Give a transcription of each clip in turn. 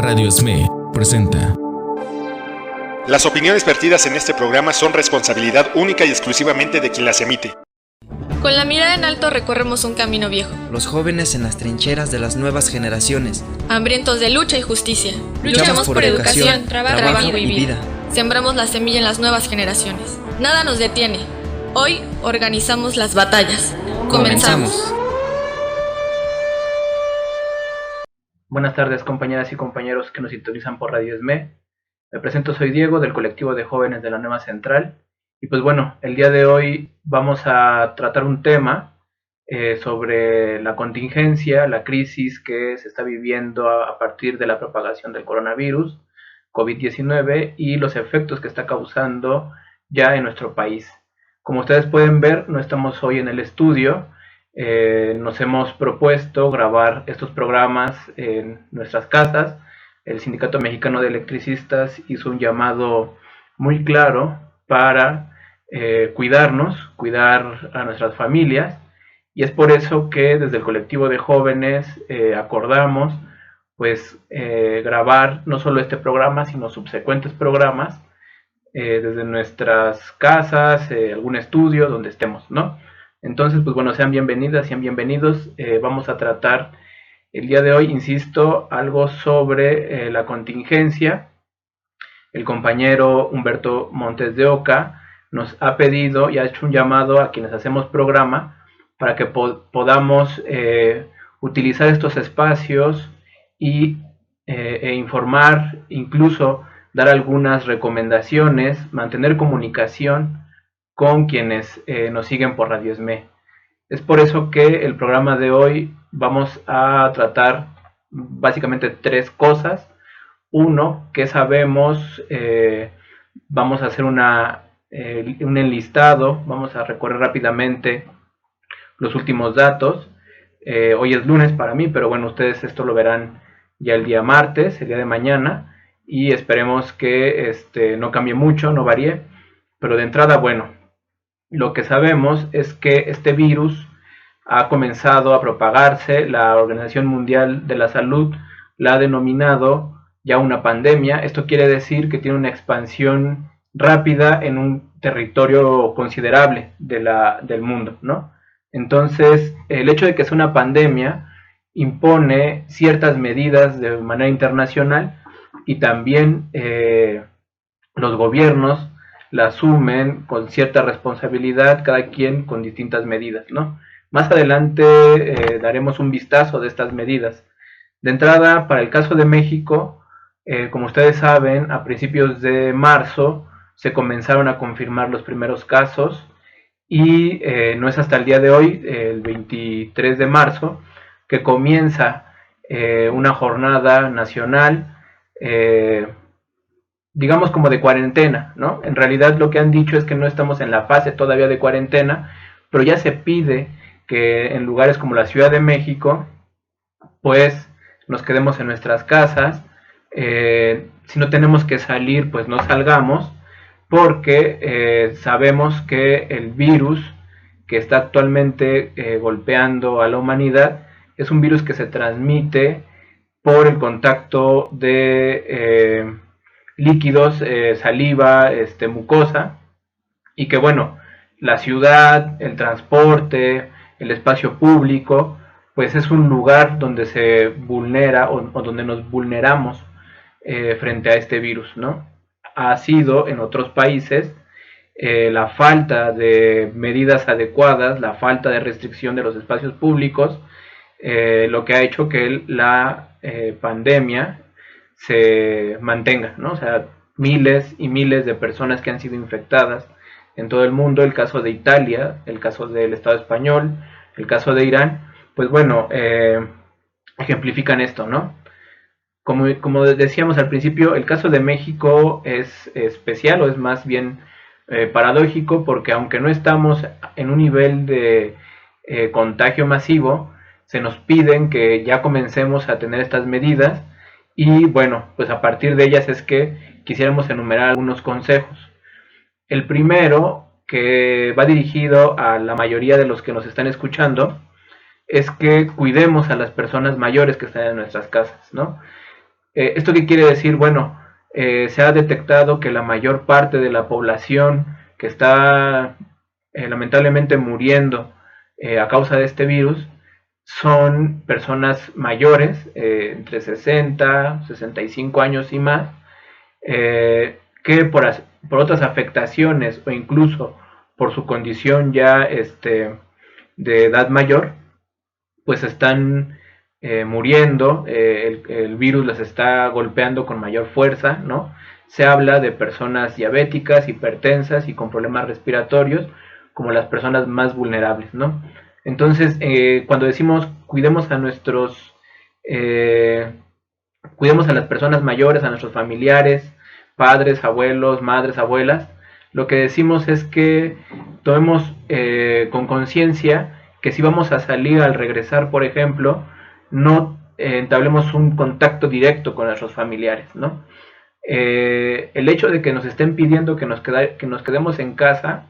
Radio SME presenta. Las opiniones vertidas en este programa son responsabilidad única y exclusivamente de quien las emite. Con la mirada en alto recorremos un camino viejo. Los jóvenes en las trincheras de las nuevas generaciones. Hambrientos de lucha y justicia. Luchamos por educación, trabajo y vida. Sembramos la semilla en las nuevas generaciones. Nada nos detiene. Hoy organizamos las batallas. Comenzamos. Buenas tardes, compañeras y compañeros que nos sintonizan por Radio SME. Me presento, soy Diego, del colectivo de jóvenes de la Nueva Central. Y pues bueno, el día de hoy vamos a tratar un tema sobre la contingencia, la crisis que se está viviendo a partir de la propagación del coronavirus, COVID-19, y los efectos que está causando ya en nuestro país. Como ustedes pueden ver, no estamos hoy en el estudio. Nos hemos propuesto grabar estos programas en nuestras casas. El Sindicato Mexicano de Electricistas hizo un llamado muy claro para cuidarnos, cuidar a nuestras familias, y es por eso que desde el colectivo de jóvenes acordamos pues grabar no solo este programa, sino subsecuentes programas desde nuestras casas, algún estudio donde estemos, ¿no? Entonces, pues bueno, sean bienvenidas, sean bienvenidos. Vamos a tratar el día de hoy, insisto, algo sobre la contingencia. El compañero Humberto Montes de Oca nos ha pedido y ha hecho un llamado a quienes hacemos programa para que podamos utilizar estos espacios y informar, incluso dar algunas recomendaciones, mantener comunicación con quienes nos siguen por Radio SME. Es por eso que el programa de hoy vamos a tratar básicamente tres cosas. Uno, que sabemos, vamos a hacer un enlistado, vamos a recorrer rápidamente los últimos datos. Hoy es lunes para mí, pero bueno, ustedes esto lo verán ya el día martes, el día de mañana, y esperemos que no cambie mucho, no varíe. Pero de entrada, bueno, lo que sabemos es que este virus ha comenzado a propagarse. La Organización Mundial de la Salud la ha denominado ya una pandemia. Esto quiere decir que tiene una expansión rápida en un territorio considerable del mundo, ¿no? Entonces, el hecho de que sea una pandemia impone ciertas medidas de manera internacional, y también los gobiernos la asumen con cierta responsabilidad, cada quien con distintas medidas, ¿no? Más adelante daremos un vistazo de estas medidas. De entrada, para el caso de México, como ustedes saben, a principios de marzo se comenzaron a confirmar los primeros casos, y no es hasta el día de hoy, el 23 de marzo, que comienza una jornada nacional, digamos como de cuarentena, ¿no? En realidad lo que han dicho es que no estamos en la fase todavía de cuarentena, pero ya se pide que en lugares como la Ciudad de México, pues nos quedemos en nuestras casas. Si no tenemos que salir, pues no salgamos, porque sabemos que el virus que está actualmente golpeando a la humanidad es un virus que se transmite por el contacto de líquidos, saliva, mucosa, y que bueno, la ciudad, el transporte, el espacio público, pues es un lugar donde se vulnera o donde nos vulneramos frente a este virus, ¿no? Ha sido en otros países la falta de medidas adecuadas, la falta de restricción de los espacios públicos, lo que ha hecho que la pandemia se mantenga, ¿no? O sea, miles y miles de personas que han sido infectadas en todo el mundo. El caso de Italia, el caso del Estado español, el caso de Irán, pues bueno, ejemplifican esto, ¿no? Como decíamos al principio, el caso de México es especial, o es más bien paradójico, porque aunque no estamos en un nivel de contagio masivo, se nos piden que ya comencemos a tener estas medidas. Y bueno, pues a partir de ellas es que quisiéramos enumerar algunos consejos. El primero, que va dirigido a la mayoría de los que nos están escuchando, es que cuidemos a las personas mayores que están en nuestras casas, ¿no? ¿Esto qué quiere decir? Bueno, se ha detectado que la mayor parte de la población que está lamentablemente muriendo a causa de este virus son personas mayores, entre 60, 65 años y más, que por otras afectaciones o incluso por su condición ya de edad mayor, pues están muriendo, el virus las está golpeando con mayor fuerza, ¿no? Se habla de personas diabéticas, hipertensas y con problemas respiratorios como las personas más vulnerables, ¿no? Entonces, cuando decimos cuidemos a cuidemos a las personas mayores, a nuestros familiares, padres, abuelos, madres, abuelas, lo que decimos es que tomemos con conciencia que si vamos a salir al regresar, por ejemplo, no entablemos un contacto directo con nuestros familiares, ¿no? El hecho de que nos estén pidiendo que nos quedemos en casa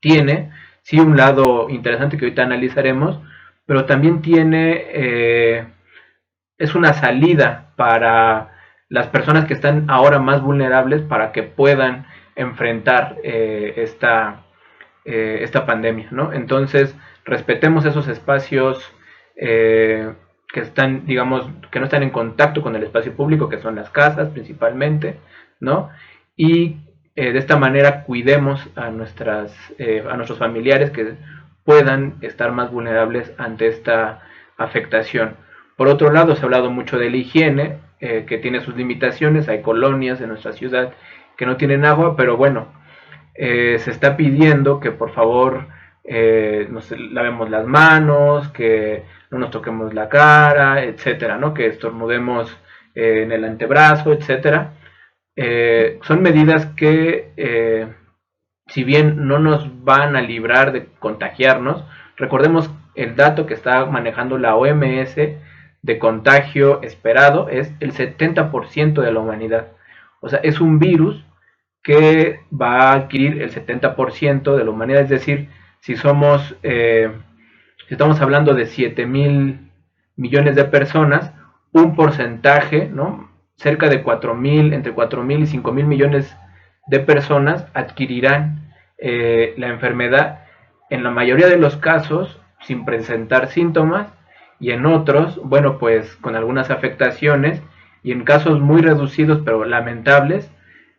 tiene, sí, un lado interesante que ahorita analizaremos, pero también es una salida para las personas que están ahora más vulnerables para que puedan enfrentar esta pandemia, ¿no? Entonces, respetemos esos espacios que están, digamos, que no están en contacto con el espacio público, que son las casas principalmente, ¿no? Y de esta manera cuidemos a nuestros familiares que puedan estar más vulnerables ante esta afectación. Por otro lado, se ha hablado mucho de la higiene, que tiene sus limitaciones. Hay colonias en nuestra ciudad que no tienen agua, pero bueno, se está pidiendo que por favor nos lavemos las manos, que no nos toquemos la cara, etcétera, ¿no? Que estornudemos en el antebrazo, etcétera. Son medidas que, si bien no nos van a librar de contagiarnos, recordemos el dato que está manejando la OMS de contagio esperado es el 70% de la humanidad. O sea, es un virus que va a adquirir el 70% de la humanidad, es decir, si estamos hablando de 7,000 millones de personas, un porcentaje, ¿no? Cerca de entre 4,000 y 5,000 millones de personas adquirirán la enfermedad, en la mayoría de los casos sin presentar síntomas, y en otros, bueno, pues con algunas afectaciones, y en casos muy reducidos pero lamentables,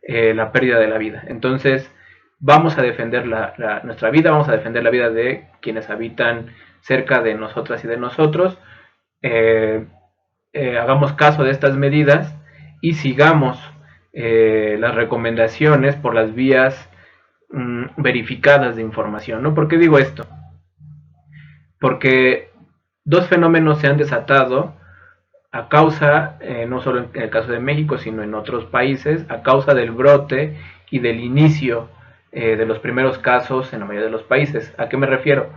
la pérdida de la vida. Entonces, vamos a defender nuestra vida, vamos a defender la vida de quienes habitan cerca de nosotras y de nosotros. Hagamos caso de estas medidas y sigamos las recomendaciones por las vías verificadas de información, ¿no? ¿Por qué digo esto? Porque dos fenómenos se han desatado a causa, no solo en el caso de México, sino en otros países, a causa del brote y del inicio de los primeros casos en la mayoría de los países. ¿A qué me refiero?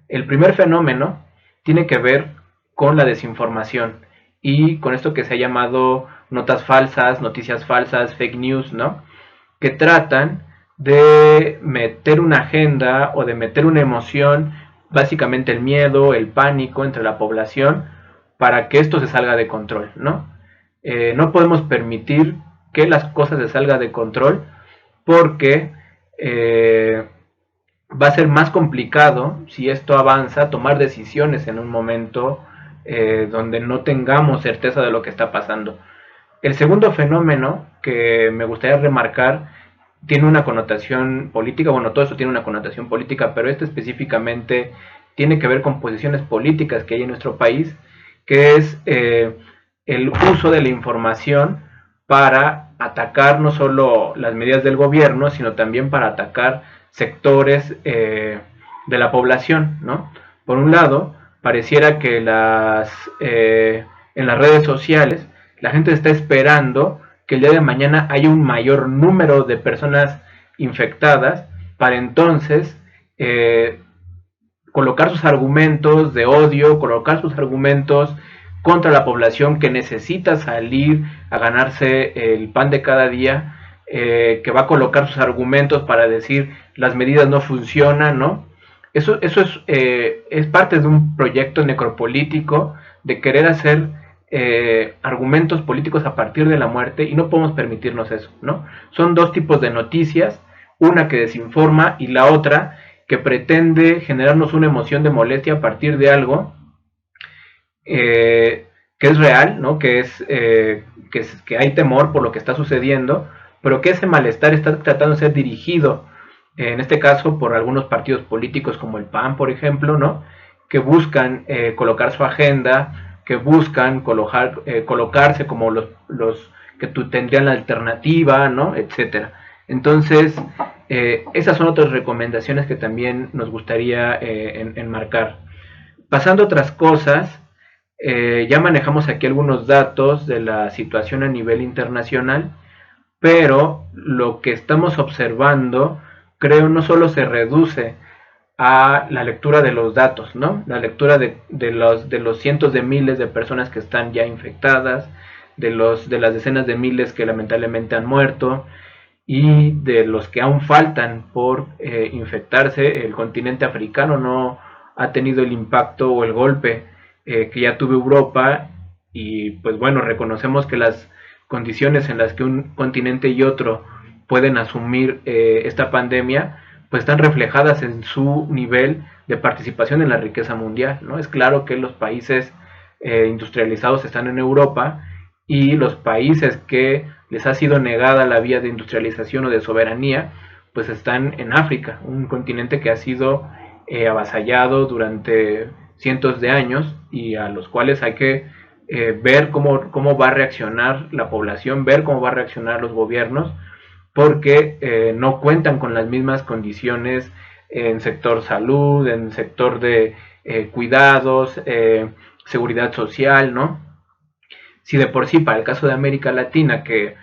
El primer fenómeno tiene que ver con la desinformación y con esto que se ha llamado notas falsas, noticias falsas, fake news, ¿no? Que tratan de meter una agenda o de meter una emoción, básicamente el miedo, el pánico entre la población, para que esto se salga de control, ¿no? No podemos permitir que las cosas se salgan de control porque va a ser más complicado, si esto avanza, tomar decisiones en un momento donde no tengamos certeza de lo que está pasando. El segundo fenómeno que me gustaría remarcar tiene una connotación política, bueno, todo eso tiene una connotación política, pero este específicamente tiene que ver con posiciones políticas que hay en nuestro país, que es el uso de la información para atacar no solo las medidas del gobierno, sino también para atacar sectores de la población, ¿no? Por un lado, pareciera que en las redes sociales la gente está esperando que el día de mañana haya un mayor número de personas infectadas para entonces colocar sus argumentos de odio, colocar sus argumentos contra la población que necesita salir a ganarse el pan de cada día, que va a colocar sus argumentos para decir las medidas no funcionan, ¿no? Eso es parte de un proyecto necropolítico de querer hacer argumentos políticos a partir de la muerte y no podemos permitirnos eso, ¿no? Son dos tipos de noticias, una que desinforma y la otra que pretende generarnos una emoción de molestia a partir de algo que es real, ¿no? Que hay temor por lo que está sucediendo, pero que ese malestar está tratando de ser dirigido, en este caso por algunos partidos políticos como el PAN, por ejemplo, ¿no? Que buscan colocar su agenda, que buscan colocarse como los que tendrían la alternativa, ¿no? Etcétera. Entonces, esas son otras recomendaciones que también nos gustaría enmarcar. Pasando a otras cosas, ya manejamos aquí algunos datos de la situación a nivel internacional, pero lo que estamos observando, creo, no solo se reduce a la lectura de los datos, ¿no? La lectura de los cientos de miles de personas que están ya infectadas, de las decenas de miles que lamentablemente han muerto y de los que aún faltan por infectarse. El continente africano no ha tenido el impacto o el golpe que ya tuvo Europa, y pues bueno, reconocemos que las condiciones en las que un continente y otro pueden asumir esta pandemia pues están reflejadas en su nivel de participación en la riqueza mundial, ¿no? Es claro que los países industrializados están en Europa y los países que les ha sido negada la vía de industrialización o de soberanía pues están en África, un continente que ha sido avasallado durante cientos de años y a los cuales hay que ver cómo va a reaccionar la población, ver cómo va a reaccionar los gobiernos, porque no cuentan con las mismas condiciones en sector salud, en sector de cuidados, seguridad social, ¿no? Si de por sí para el caso de América Latina, que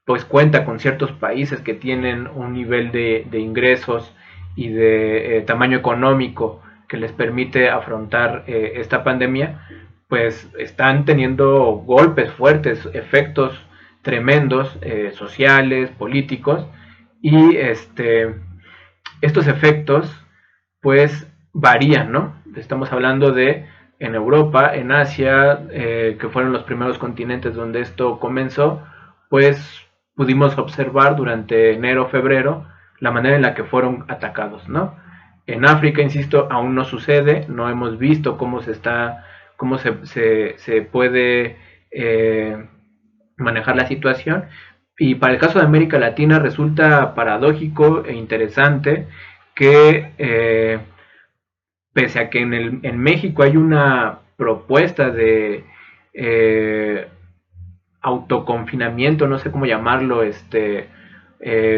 pues cuenta con ciertos países que tienen un nivel de ingresos y de tamaño económico que les permite afrontar esta pandemia, pues están teniendo golpes fuertes, efectos tremendos, sociales, políticos, y estos efectos pues varían, ¿no? Estamos hablando de en Europa, en Asia, que fueron los primeros continentes donde esto comenzó, pues pudimos observar durante enero, febrero, la manera en la que fueron atacados, ¿no? En África, insisto, aún no sucede, no hemos visto cómo se puede manejar la situación, y para el caso de América Latina resulta paradójico e interesante que pese a que en México hay una propuesta de autoconfinamiento, no sé cómo llamarlo,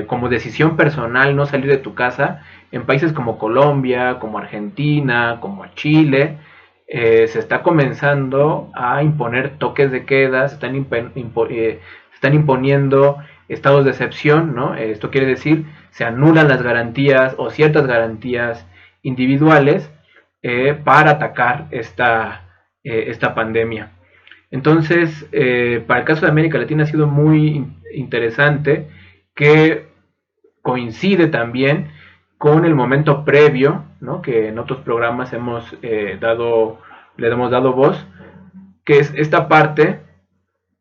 como decisión personal no salir de tu casa, en países como Colombia, como Argentina, como Chile, se está comenzando a imponer toques de queda, se están imponiendo estados de excepción, ¿no? Esto quiere decir, se anulan las garantías o ciertas garantías individuales para atacar esta pandemia. Entonces, para el caso de América Latina ha sido muy interesante, que coincide también con el momento previo, ¿no? Que en otros programas le hemos dado voz, que es esta parte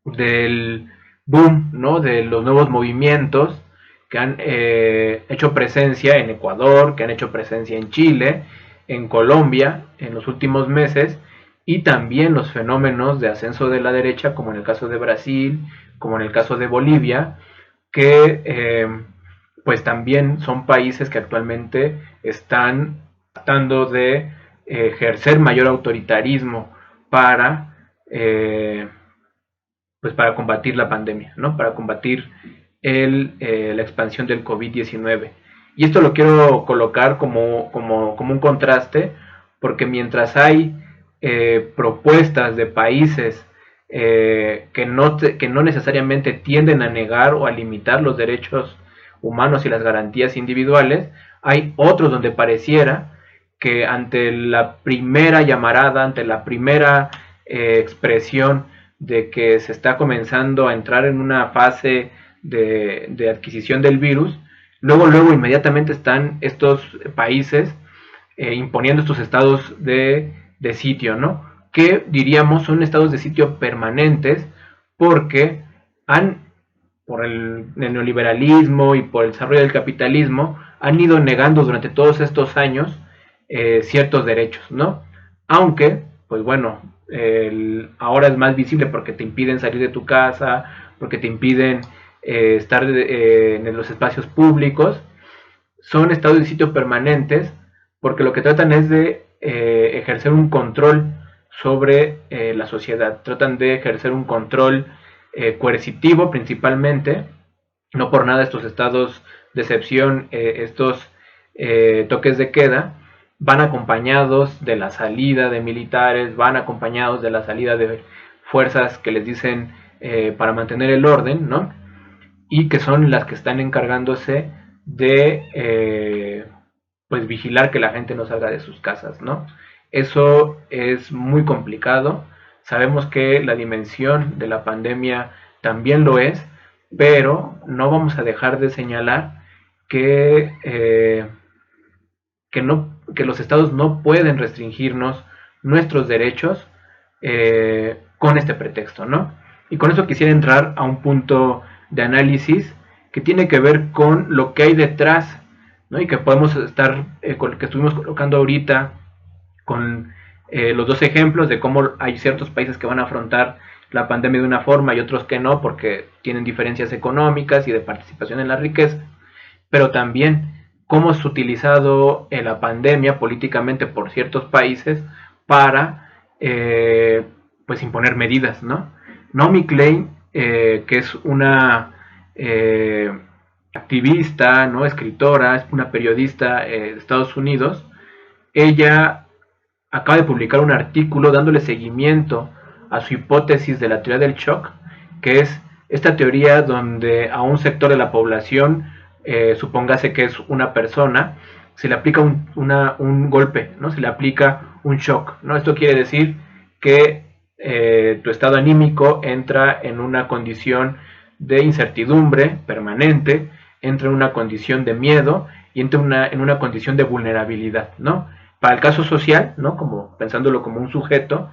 del boom, ¿no? De los nuevos movimientos que han hecho presencia en Ecuador, que han hecho presencia en Chile, en Colombia en los últimos meses, y también los fenómenos de ascenso de la derecha, como en el caso de Brasil, como en el caso de Bolivia, que pues también son países que actualmente están tratando de ejercer mayor autoritarismo para combatir la pandemia, ¿no? Para combatir la expansión del COVID-19. Y esto lo quiero colocar como un contraste, porque mientras hay propuestas de países que no necesariamente tienden a negar o a limitar los derechos humanos y las garantías individuales, hay otros donde pareciera que ante la primera llamarada, ante la primera expresión de que se está comenzando a entrar en una fase de adquisición del virus, luego inmediatamente están estos países imponiendo estos estados de sitio, ¿no? que diríamos son estados de sitio permanentes porque por el neoliberalismo y por el desarrollo del capitalismo, han ido negando durante todos estos años ciertos derechos, ¿no? Aunque, pues bueno, ahora es más visible porque te impiden salir de tu casa, porque te impiden estar en los espacios públicos. Son estados de sitio permanentes porque lo que tratan es de ejercer un control sobre la sociedad. Tratan de ejercer un control coercitivo principalmente. No por nada estos estados de excepción, estos toques de queda, van acompañados de la salida de militares, van acompañados de la salida de fuerzas que les dicen para mantener el orden, ¿no? Y que son las que están encargándose de pues vigilar que la gente no salga de sus casas, ¿no? Eso es muy complicado. Sabemos que la dimensión de la pandemia también lo es, pero no vamos a dejar de señalar que los estados no pueden restringirnos nuestros derechos con este pretexto, ¿no? Y con eso quisiera entrar a un punto de análisis que tiene que ver con lo que hay detrás, ¿no? Y que podemos estar, que estuvimos colocando ahorita con los dos ejemplos de cómo hay ciertos países que van a afrontar la pandemia de una forma y otros que no, porque tienen diferencias económicas y de participación en la riqueza, pero también cómo es utilizado la pandemia políticamente por ciertos países para pues imponer medidas, ¿no? Naomi Klein, que es una activista, ¿no? Escritora, es una periodista de Estados Unidos. Ella acaba de publicar un artículo dándole seguimiento a su hipótesis de la teoría del shock, que es esta teoría donde a un sector de la población, supóngase que es una persona, se le aplica un golpe, ¿no? Se le aplica un shock, ¿no? Esto quiere decir que tu estado anímico entra en una condición de incertidumbre permanente, entra en una condición de miedo y entra en una condición de vulnerabilidad, ¿no? Para el caso social, ¿no? Como pensándolo como un sujeto,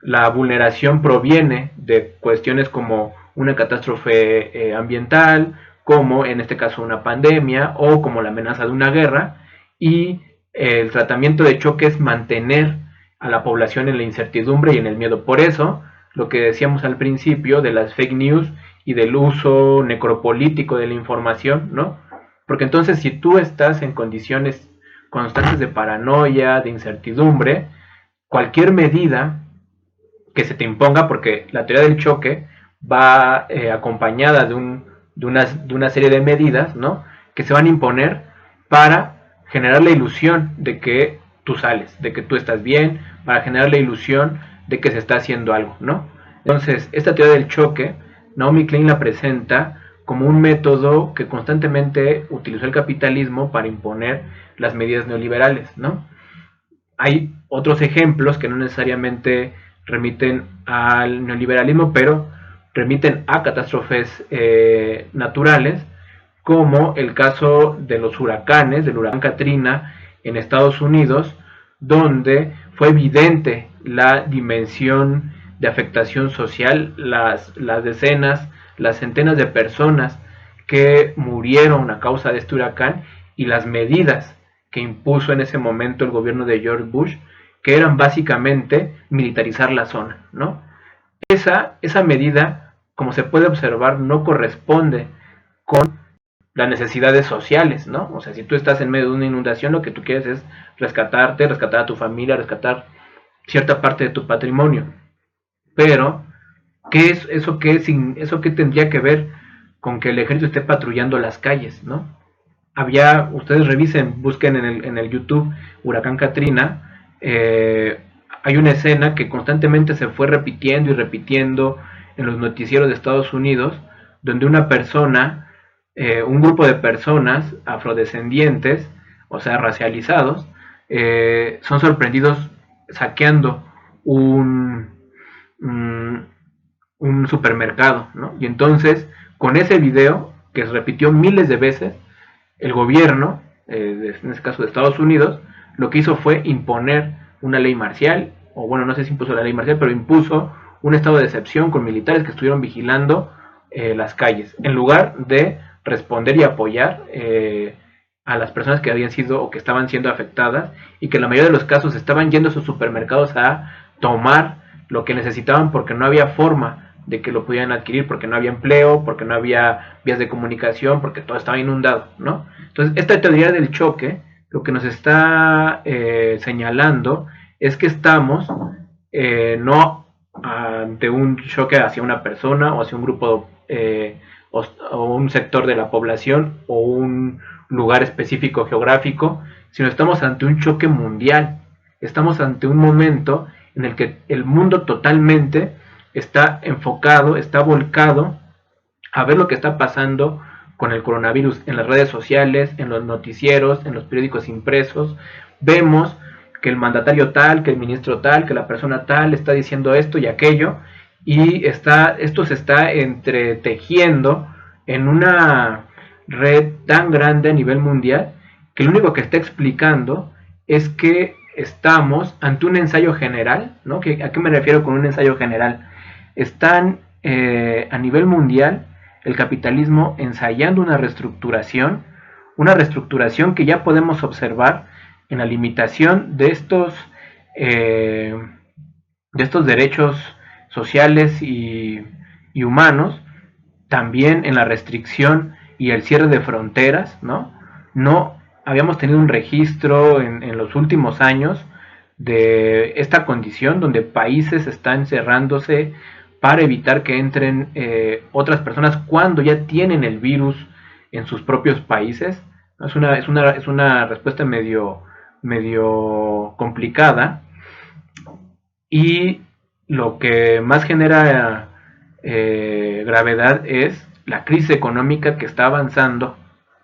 la vulneración proviene de cuestiones como una catástrofe ambiental, como en este caso una pandemia o como la amenaza de una guerra, y el tratamiento de choque es mantener a la población en la incertidumbre y en el miedo. Por eso, lo que decíamos al principio de las fake news y del uso necropolítico de la información, ¿no? Porque entonces si tú estás en condiciones constantes de paranoia, de incertidumbre, cualquier medida que se te imponga, porque la teoría del choque va acompañada de una serie de medidas, ¿no? Que se van a imponer para generar la ilusión de que tú sales, de que tú estás bien, para generar la ilusión de que se está haciendo algo, ¿no? Entonces, esta teoría del choque, Naomi Klein la presenta como un método que constantemente utilizó el capitalismo para imponer las medidas neoliberales, ¿no? Hay otros ejemplos que no necesariamente remiten al neoliberalismo, pero remiten a catástrofes naturales, como el caso de los huracanes, del huracán Katrina en Estados Unidos, donde fue evidente la dimensión de afectación social, las decenas, las centenas de personas que murieron a causa de este huracán y las medidas que impuso en ese momento el gobierno de George Bush, que eran básicamente militarizar la zona, ¿no? Esa medida, como se puede observar, no corresponde con las necesidades sociales, ¿no? O sea, si tú estás en medio de una inundación, lo que tú quieres es rescatarte, rescatar a tu familia, rescatar cierta parte de tu patrimonio. Pero, ¿qué es eso? ¿Qué tendría que ver con que el ejército esté patrullando las calles, ¿no? Ustedes revisen, busquen en el YouTube Huracán Katrina. Hay una escena que constantemente se fue repitiendo y repitiendo en los noticieros de Estados Unidos, donde una persona, un grupo de personas afrodescendientes, o sea, racializados, son sorprendidos saqueando un supermercado, ¿no? Y entonces, con ese video, que se repitió miles de veces, el gobierno, en este caso de Estados Unidos, lo que hizo fue imponer una ley marcial o bueno, no sé si impuso la ley marcial, pero impuso un estado de excepción con militares que estuvieron vigilando las calles, en lugar de responder y apoyar a las personas que habían sido o que estaban siendo afectadas, y que en la mayoría de los casos estaban yendo a sus supermercados a tomar lo que necesitaban porque no había forma de que lo pudieran adquirir, porque no había empleo, porque no había vías de comunicación, porque todo estaba inundado, ¿no? Entonces, esta teoría del choque lo que nos está señalando es que estamos no ante un choque hacia una persona o hacia un grupo o un sector de la población o un lugar específico geográfico, sino estamos ante un choque mundial. Estamos ante un momento en el que el mundo totalmente está enfocado, está volcado a ver lo que está pasando con el coronavirus en las redes sociales, en los noticieros, en los periódicos impresos. Vemos que el mandatario tal, que el ministro tal, que la persona tal está diciendo esto y aquello, y esto se está entretejiendo en una red tan grande a nivel mundial que lo único que está explicando es que estamos ante un ensayo general, ¿no? ¿A qué me refiero con un ensayo general? Están a nivel mundial el capitalismo ensayando una reestructuración que ya podemos observar en la limitación de estos derechos sociales y humanos, también en la restricción y el cierre de fronteras, ¿no? No habíamos tenido un registro en los últimos años de esta condición donde países están cerrándose para evitar que entren otras personas cuando ya tienen el virus en sus propios países. Es una respuesta medio complicada, y lo que más genera gravedad es la crisis económica que está avanzando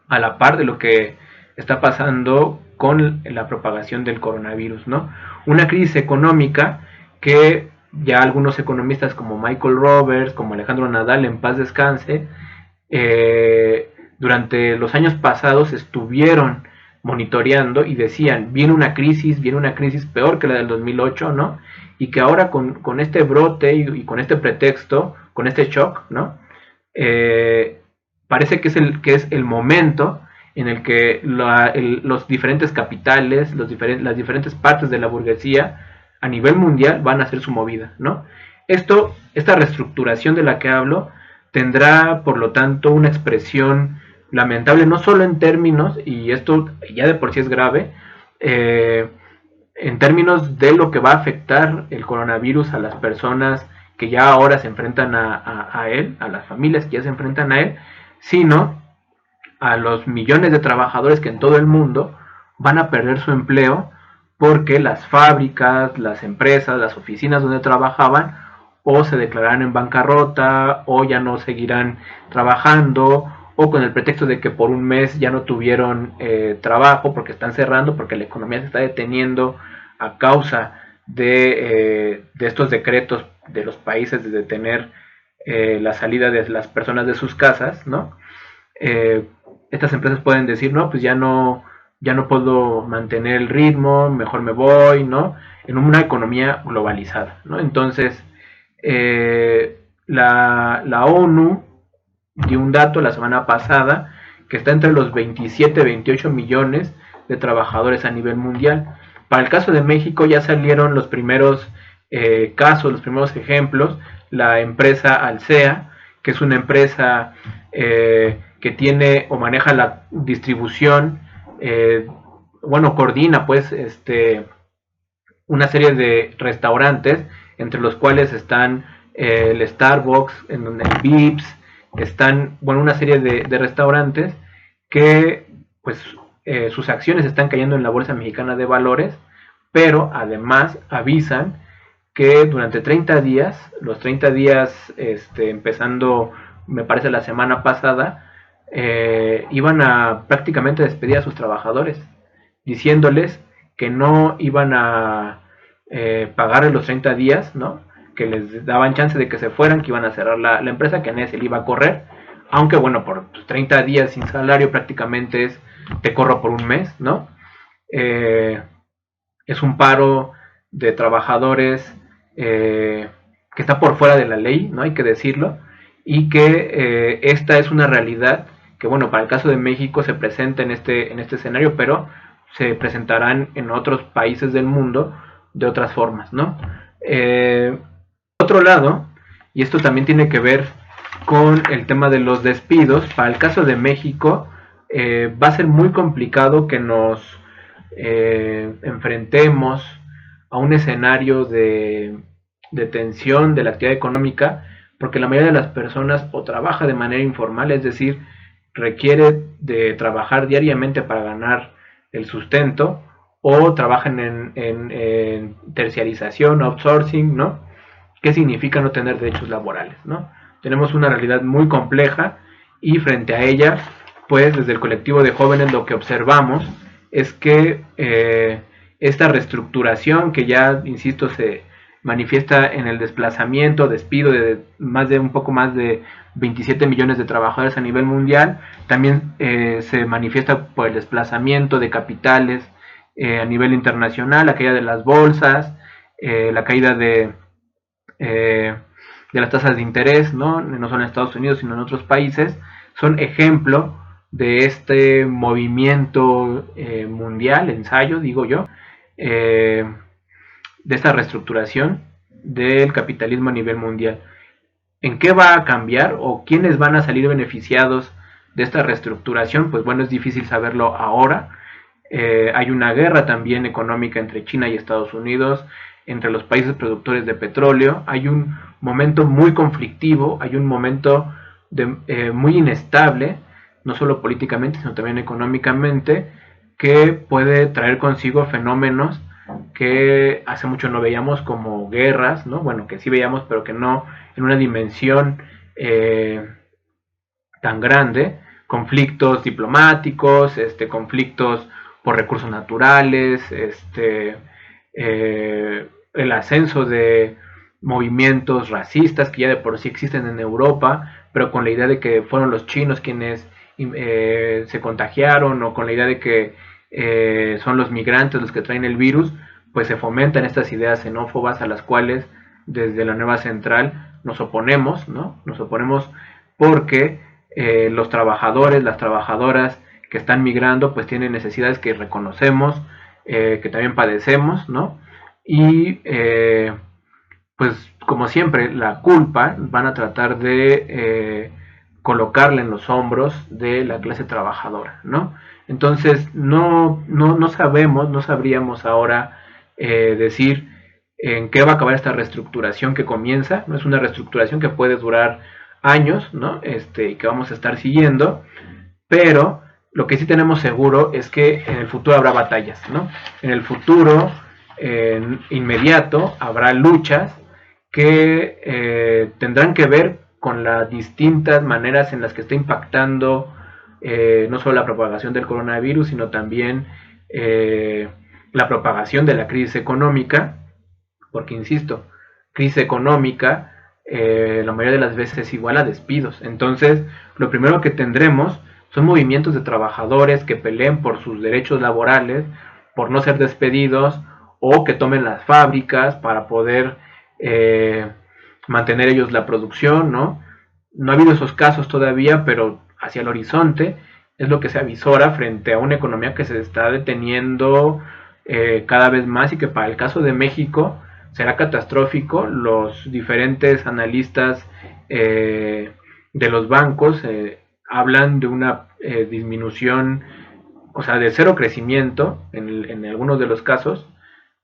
a la par de lo que está pasando con la propagación del coronavirus, ¿no? Una crisis económica que ya algunos economistas como Michael Roberts, como Alejandro Nadal, en paz descanse, durante los años pasados estuvieron monitoreando y decían, viene una crisis peor que la del 2008, ¿no? Y que ahora con este brote y con este pretexto, con este shock, ¿no? Parece que es el momento en el que los diferentes capitales, las diferentes partes de la burguesía a nivel mundial van a hacer su movida, ¿no? Esta reestructuración de la que hablo tendrá, por lo tanto, una expresión lamentable, no solo en términos, y esto ya de por sí es grave, en términos de lo que va a afectar el coronavirus a las personas que ya ahora se enfrentan a él, a las familias que ya se enfrentan a él, sino a los millones de trabajadores que en todo el mundo van a perder su empleo porque las fábricas, las empresas, las oficinas donde trabajaban o se declararán en bancarrota o ya no seguirán trabajando, o con el pretexto de que por un mes ya no tuvieron trabajo porque están cerrando, porque la economía se está deteniendo a causa de estos decretos de los países de detener la salida de las personas de sus casas, ¿no? Estas empresas pueden decir, no, pues ya no puedo mantener el ritmo, mejor me voy, ¿no? En una economía globalizada, ¿no? Entonces, la ONU dio un dato la semana pasada que está entre los 27, 28 millones de trabajadores a nivel mundial. Para el caso de México ya salieron los primeros casos, los primeros ejemplos. La empresa Alsea, que es una empresa que tiene o maneja la distribución, coordina pues una serie de restaurantes, entre los cuales están el Starbucks, en donde el Vips, están una serie de restaurantes que pues sus acciones están cayendo en la Bolsa Mexicana de Valores, pero además avisan que durante 30 días, los 30 días empezando me parece la semana pasada, iban a prácticamente despedir a sus trabajadores, diciéndoles que no iban a pagarles los 30 días, ¿no? Que les daban chance de que se fueran, que iban a cerrar la empresa, que nadie se le iba a correr, aunque por 30 días sin salario prácticamente te corro por un mes, ¿no? Es un paro de trabajadores que está por fuera de la ley, ¿no? Hay que decirlo, y que esta es una realidad que, bueno, para el caso de México se presenta en este escenario, pero se presentarán en otros países del mundo de otras formas, ¿no? Por otro lado, y esto también tiene que ver con el tema de los despidos, para el caso de México va a ser muy complicado que nos enfrentemos a un escenario de tensión de la actividad económica, porque la mayoría de las personas o trabaja de manera informal, es decir, requiere de trabajar diariamente para ganar el sustento, o trabajan en terciarización, outsourcing, ¿no? ¿Qué significa no tener derechos laborales, ¿no? Tenemos una realidad muy compleja y frente a ella, pues desde el colectivo de jóvenes lo que observamos es que esta reestructuración que ya, insisto, se manifiesta en el desplazamiento, despido de un poco más de 27 millones de trabajadores a nivel mundial, también se manifiesta por el desplazamiento de capitales a nivel internacional, la caída de las bolsas, la caída de las tasas de interés, ¿no? No solo en Estados Unidos, sino en otros países, son ejemplo de este movimiento mundial, ensayo, digo yo, de esta reestructuración del capitalismo a nivel mundial. ¿En qué va a cambiar o quiénes van a salir beneficiados de esta reestructuración? Pues bueno, es difícil saberlo ahora. Hay una guerra también económica entre China y Estados Unidos, entre los países productores de petróleo. Hay un momento muy conflictivo, hay un momento muy inestable, no solo políticamente, sino también económicamente, que puede traer consigo fenómenos que hace mucho no veíamos, como guerras, ¿no? Bueno, que sí veíamos, pero que no en una dimensión tan grande, conflictos diplomáticos, conflictos por recursos naturales, el ascenso de movimientos racistas que ya de por sí existen en Europa, pero con la idea de que fueron los chinos quienes se contagiaron, o con la idea de que son los migrantes los que traen el virus, pues se fomentan estas ideas xenófobas a las cuales desde la Nueva Central nos oponemos, ¿no? Nos oponemos porque los trabajadores, las trabajadoras que están migrando, pues tienen necesidades que reconocemos, que también padecemos, ¿no? Y pues como siempre, la culpa van a tratar de colocarla en los hombros de la clase trabajadora, ¿no? Entonces no sabemos, no sabríamos ahora decir en qué va a acabar esta reestructuración que comienza. No es una reestructuración que puede durar años, ¿no? Y que vamos a estar siguiendo, pero lo que sí tenemos seguro es que en el futuro habrá batallas, ¿no? En el futuro inmediato habrá luchas que tendrán que ver con las distintas maneras en las que está impactando no solo la propagación del coronavirus, sino también la propagación de la crisis económica, porque insisto, crisis económica la mayoría de las veces es igual a despidos. Entonces, lo primero que tendremos son movimientos de trabajadores que peleen por sus derechos laborales, por no ser despedidos, o que tomen las fábricas para poder mantener ellos la producción, ¿no? No ha habido esos casos todavía, pero hacia el horizonte es lo que se avisora frente a una economía que se está deteniendo cada vez más, y que para el caso de México será catastrófico. Los diferentes analistas de los bancos hablan de una disminución, o sea, de cero crecimiento en algunos de los casos,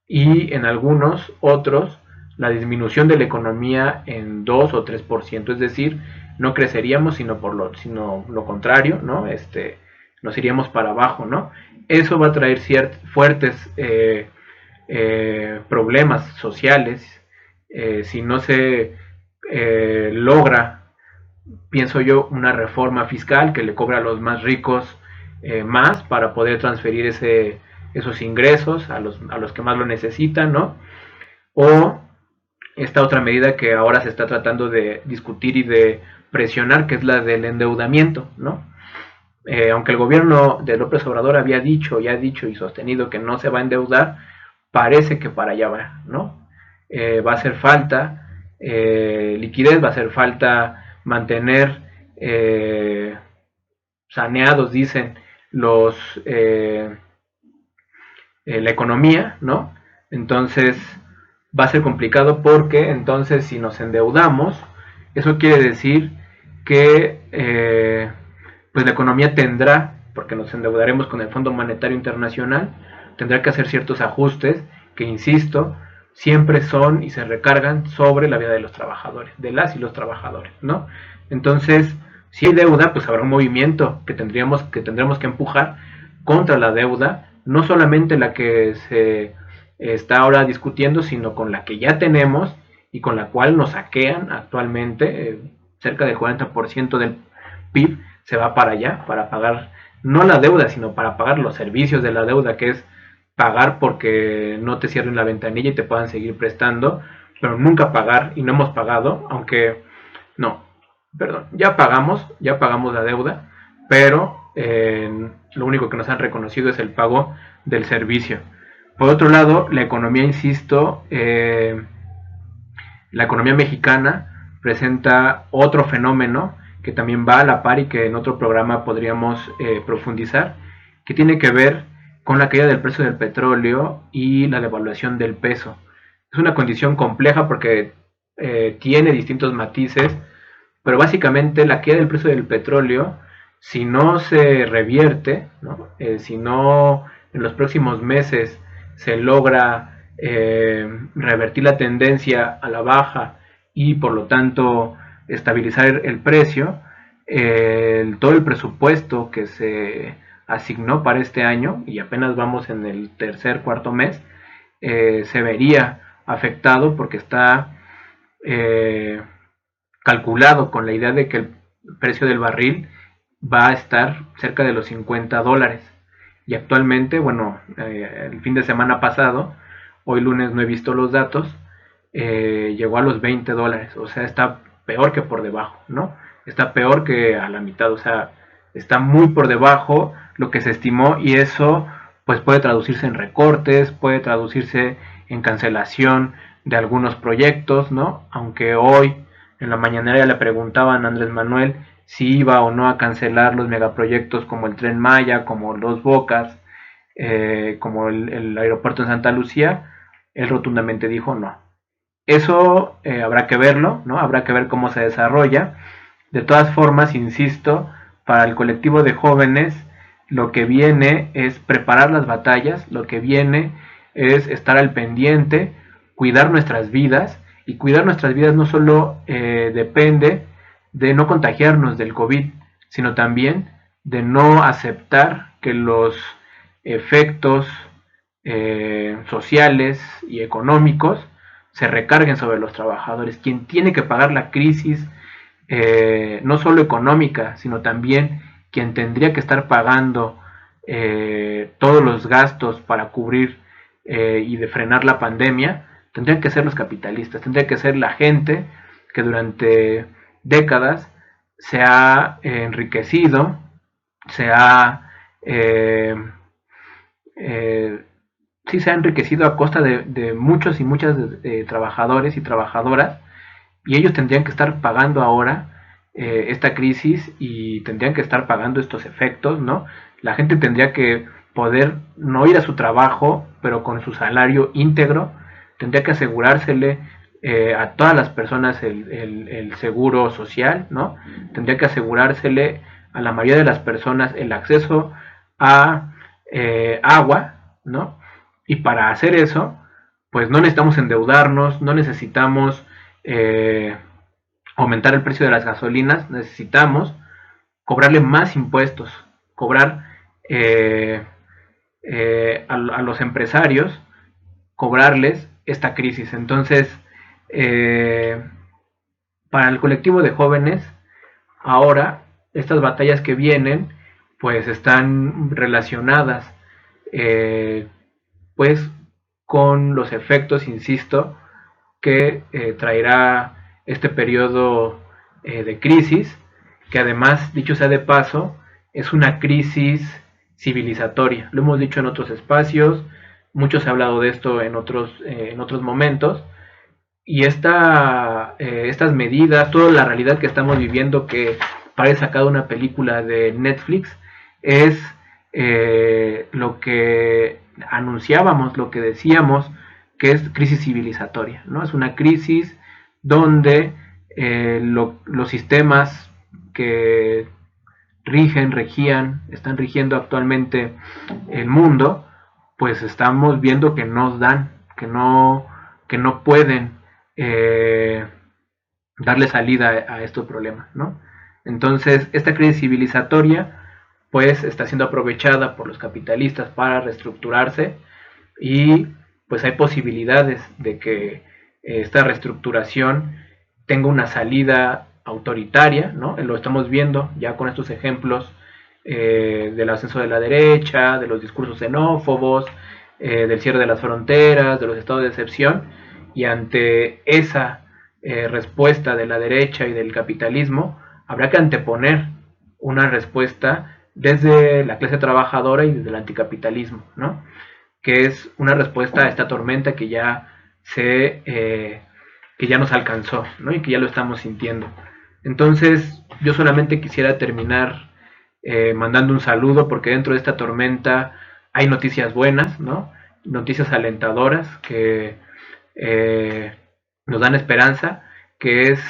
y en algunos otros la disminución de la economía en 2 o 3%, es decir, no creceríamos sino lo contrario, ¿no? Nos iríamos para abajo, ¿no? Eso va a traer fuertes problemas sociales si no se logra, pienso yo, una reforma fiscal que le cobra a los más ricos más para poder transferir esos ingresos a los que más lo necesitan, ¿no? O esta otra medida que ahora se está tratando de discutir y de presionar, que es la del endeudamiento, ¿no? Aunque el gobierno de López Obrador había dicho y sostenido que no se va a endeudar, parece que para allá va, ¿no? Va a hacer falta liquidez, va a hacer falta mantener saneados, dicen los la economía, ¿no? Entonces va a ser complicado, porque entonces si nos endeudamos, eso quiere decir que pues la economía tendrá, porque nos endeudaremos con el Fondo Monetario Internacional, tendrá que hacer ciertos ajustes que, insisto, siempre son y se recargan sobre la vida de los trabajadores, de las y los trabajadores, ¿no? Entonces, si hay deuda, pues habrá un movimiento que tendremos que empujar contra la deuda, no solamente la que se está ahora discutiendo, sino con la que ya tenemos y con la cual nos saquean actualmente. Cerca del 40% del PIB se va para allá, para pagar no la deuda, sino para pagar los servicios de la deuda, que es pagar porque no te cierren la ventanilla y te puedan seguir prestando, pero nunca pagar, y no hemos pagado, aunque ya pagamos la deuda, pero lo único que nos han reconocido es el pago del servicio. Por otro lado, la economía, insisto, la economía mexicana presenta otro fenómeno que también va a la par y que en otro programa podríamos profundizar, que tiene que ver con la caída del precio del petróleo y la devaluación del peso. Es una condición compleja porque tiene distintos matices, pero básicamente la caída del precio del petróleo, si no se revierte, ¿no? Si no en los próximos meses se logra revertir la tendencia a la baja y por lo tanto estabilizar el precio, todo el presupuesto que se asignó para este año, y apenas vamos en el cuarto mes, se vería afectado, porque está calculado con la idea de que el precio del barril va a estar cerca de los $50, y actualmente, el fin de semana pasado, hoy lunes no he visto los datos, llegó a los $20, o sea, está peor que por debajo, ¿no? Está peor que a la mitad, o sea, está muy por debajo lo que se estimó, y eso pues puede traducirse en recortes, puede traducirse en cancelación de algunos proyectos, ¿no? Aunque hoy en la mañanera le preguntaban a Andrés Manuel si iba o no a cancelar los megaproyectos como el Tren Maya, como Los Bocas, como el aeropuerto en Santa Lucía. Él rotundamente dijo no. Eso habrá que verlo, ¿no? Habrá que ver cómo se desarrolla. De todas formas, insisto, para el colectivo de jóvenes, lo que viene es preparar las batallas, lo que viene es estar al pendiente, cuidar nuestras vidas, y cuidar nuestras vidas no solo depende de no contagiarnos del COVID, sino también de no aceptar que los efectos sociales y económicos se recarguen sobre los trabajadores. Quien tiene que pagar la crisis, no solo económica, sino también quien tendría que estar pagando todos los gastos para cubrir y de frenar la pandemia, tendrían que ser los capitalistas, tendría que ser la gente que durante décadas se ha enriquecido, se ha enriquecido a costa de muchos y muchas trabajadores y trabajadoras, y ellos tendrían que estar pagando ahora esta crisis, y tendrían que estar pagando estos efectos, ¿no? La gente tendría que poder no ir a su trabajo, pero con su salario íntegro. Tendría que asegurársele a todas las personas el seguro social, ¿no? Tendría que asegurársele a la mayoría de las personas el acceso a agua, ¿no? Y para hacer eso, pues no necesitamos endeudarnos, no necesitamos aumentar el precio de las gasolinas, necesitamos cobrarle más impuestos, cobrar a los empresarios, cobrarles esta crisis. Entonces, para el colectivo de jóvenes, ahora estas batallas que vienen pues están relacionadas pues con los efectos, insisto, que traerá este periodo de crisis, que además, dicho sea de paso, es una crisis civilizatoria. Lo hemos dicho en otros espacios, Mucho se ha hablado de esto en otros momentos. Y estas medidas, toda la realidad que estamos viviendo, que parece sacada una película de Netflix, es lo que anunciábamos, lo que decíamos, que es crisis civilizatoria, ¿no? Es una crisis donde los sistemas que están rigiendo actualmente el mundo, pues estamos viendo que nos dan, que no pueden darle salida a estos problemas, ¿no? Entonces, esta crisis civilizatoria pues está siendo aprovechada por los capitalistas para reestructurarse, y pues hay posibilidades de que esta reestructuración tenga una salida autoritaria, ¿no? Lo estamos viendo ya con estos ejemplos del ascenso de la derecha, de los discursos xenófobos, del cierre de las fronteras, de los estados de excepción, y ante esa respuesta de la derecha y del capitalismo, habrá que anteponer una respuesta desde la clase trabajadora y desde el anticapitalismo, ¿no? Que es una respuesta a esta tormenta que ya nos alcanzó, ¿no? Y que ya lo estamos sintiendo. Entonces, yo solamente quisiera terminar mandando un saludo, porque dentro de esta tormenta hay noticias buenas, ¿no? Noticias alentadoras que nos dan esperanza, que es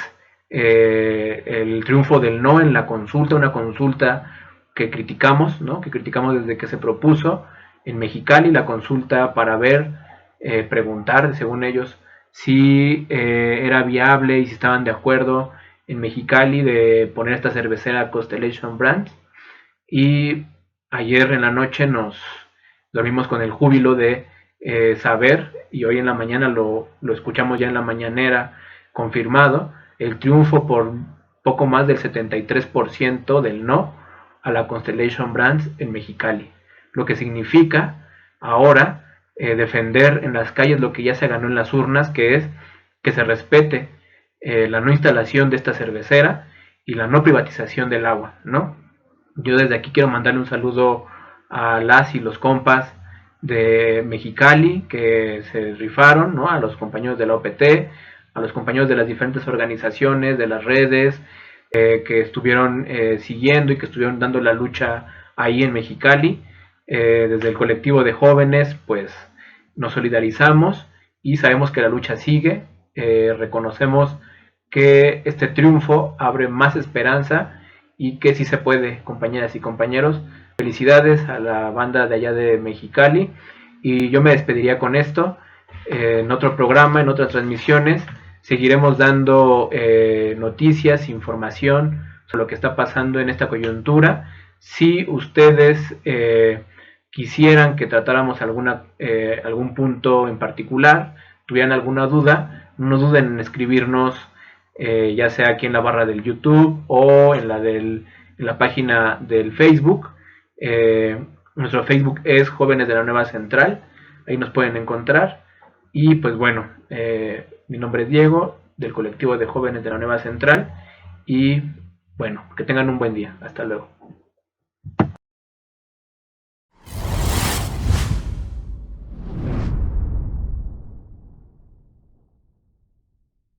el triunfo del no en la consulta, una consulta que criticamos, ¿no? Que criticamos desde que se propuso en Mexicali, la consulta para ver, preguntar, según ellos, si era viable y si estaban de acuerdo en Mexicali de poner esta cervecera Constellation Brands. Y ayer en la noche nos dormimos con el júbilo de saber, y hoy en la mañana lo escuchamos ya en la mañanera confirmado, el triunfo por poco más del 73% del no a la Constellation Brands en Mexicali, lo que significa ahora defender en las calles lo que ya se ganó en las urnas, que es que se respete la no instalación de esta cervecera y la no privatización del agua, ¿no? Yo desde aquí quiero mandarle un saludo a las y los compas de Mexicali que se rifaron, ¿no? A los compañeros de la OPT, a los compañeros de las diferentes organizaciones, de las redes, que estuvieron siguiendo y que estuvieron dando la lucha ahí en Mexicali. Desde el colectivo de jóvenes, pues nos solidarizamos y sabemos que la lucha sigue. Reconocemos que este triunfo abre más esperanza y que sí se puede, compañeras y compañeros. Felicidades a la banda de allá de Mexicali, y yo me despediría con esto. En otro programa, en otras transmisiones, seguiremos dando noticias, información sobre lo que está pasando en esta coyuntura. Si ustedes quisieran que tratáramos algún punto en particular, tuvieran alguna duda, no duden en escribirnos, ya sea aquí en la barra del YouTube o en la página del Facebook. Nuestro Facebook es Jóvenes de la Nueva Central, ahí nos pueden encontrar. Y pues bueno, mi nombre es Diego, del colectivo de Jóvenes de la Nueva Central, y bueno, que tengan un buen día. Hasta luego.